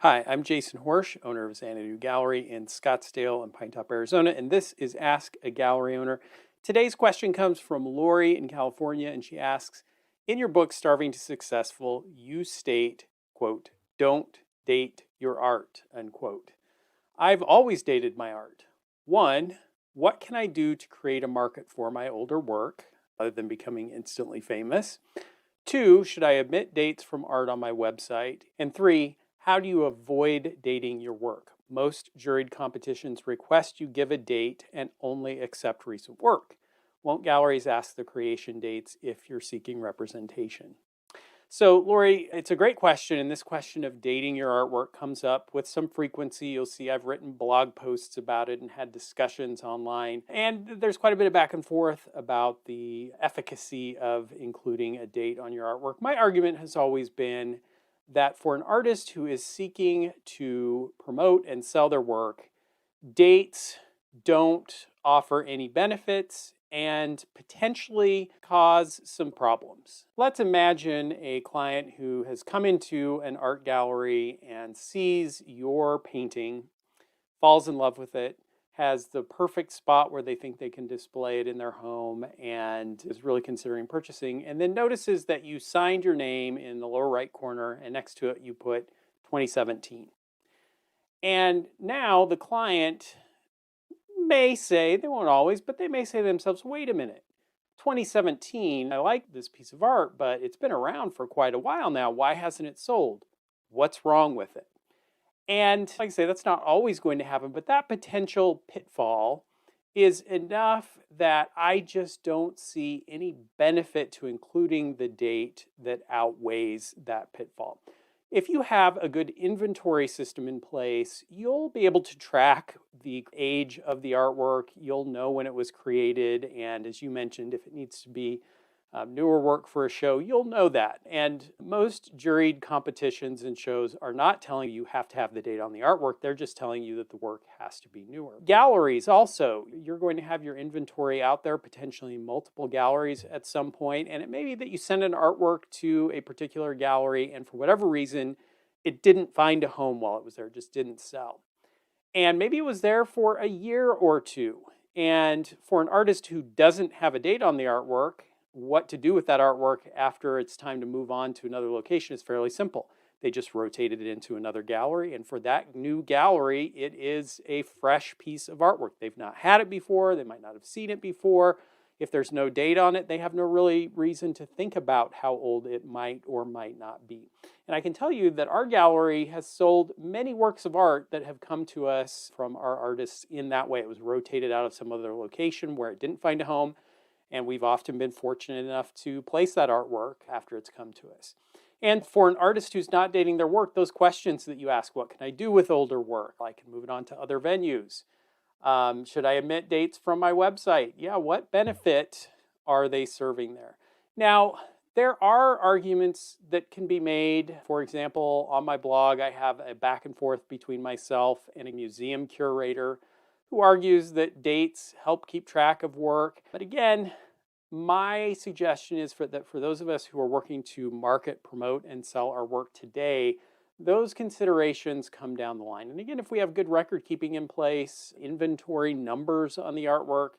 Hi, I'm Jason Horsch, owner of Xanadu Gallery in Scottsdale and Pine Top, Arizona, and this is Ask a Gallery Owner. Today's question comes from Lori in California, and she asks, in your book, Starving to Successful, you state, quote, don't date your art, unquote. I've always dated my art. One, what can I do to create a market for my older work, other than becoming instantly famous? Two, should I omit dates from art on my website? And three, how do you avoid dating your work? Most juried competitions request you give a date and only accept recent work. Won't galleries ask the creation dates if you're seeking representation? So, Lori, it's a great question, and this question of dating your artwork comes up with some frequency. You'll see I've written blog posts about it and had discussions online, and there's quite a bit of back and forth about the efficacy of including a date on your artwork. My argument has always been that for an artist who is seeking to promote and sell their work, dates don't offer any benefits and potentially cause some problems. Let's imagine a client who has come into an art gallery and sees your painting, falls in love with it, has the perfect spot where they think they can display it in their home, and is really considering purchasing, and then notices that you signed your name in the lower right corner, and next to it you put 2017. And now the client may say, they won't always, but they may say to themselves, wait a minute, 2017, I like this piece of art, but it's been around for quite a while now. Why hasn't it sold? What's wrong with it? And like I say, that's not always going to happen, but that potential pitfall is enough that I just don't see any benefit to including the date that outweighs that pitfall. If you have a good inventory system in place, you'll be able to track the age of the artwork. You'll know when it was created. And as you mentioned, if it needs to be newer work for a show, you'll know that. And most juried competitions and shows are not telling you have to have the date on the artwork. They're just telling you that the work has to be newer. Galleries also, you're going to have your inventory out there, potentially multiple galleries at some point. And it may be that you send an artwork to a particular gallery and for whatever reason, it didn't find a home while it was there, it just didn't sell. And maybe it was there for a year or two. And for an artist who doesn't have a date on the artwork, what to do with that artwork after it's time to move on to another location is fairly simple. They just rotated it into another gallery, and for that new gallery, it is a fresh piece of artwork. They've not had it before, they might not have seen it before. If there's no date on it, they have no really reason to think about how old it might or might not be. And I can tell you that our gallery has sold many works of art that have come to us from our artists in that way. It was rotated out of some other location where it didn't find a home. And we've often been fortunate enough to place that artwork after it's come to us. And for an artist who's not dating their work, those questions that you ask, what can I do with older work? I can move it on to other venues. Should I omit dates from my website? Yeah, what benefit are they serving there? Now, there are arguments that can be made. For example, on my blog, I have a back and forth between myself and a museum curator who argues that dates help keep track of work. But again, my suggestion is for those of us who are working to market, promote, and sell our work today, those considerations come down the line. And again, if we have good record keeping in place, inventory numbers on the artwork,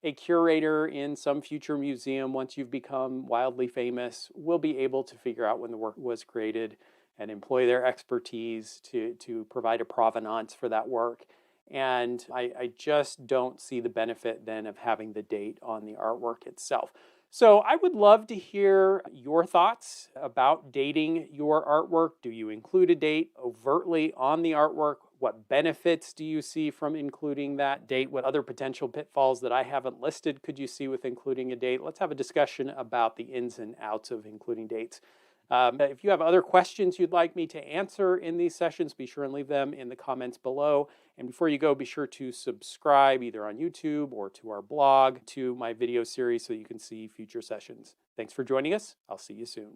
a curator in some future museum, once you've become wildly famous, will be able to figure out when the work was created and employ their expertise to provide a provenance for that work. And I just don't see the benefit then of having the date on the artwork itself. So I would love to hear your thoughts about dating your artwork. Do you include a date overtly on the artwork? What benefits do you see from including that date? What other potential pitfalls that I haven't listed could you see with including a date? Let's have a discussion about the ins and outs of including dates. If you have other questions you'd like me to answer in these sessions, be sure and leave them in the comments below. And before you go, be sure to subscribe either on YouTube or to our blog to my video series so you can see future sessions. Thanks for joining us. I'll see you soon.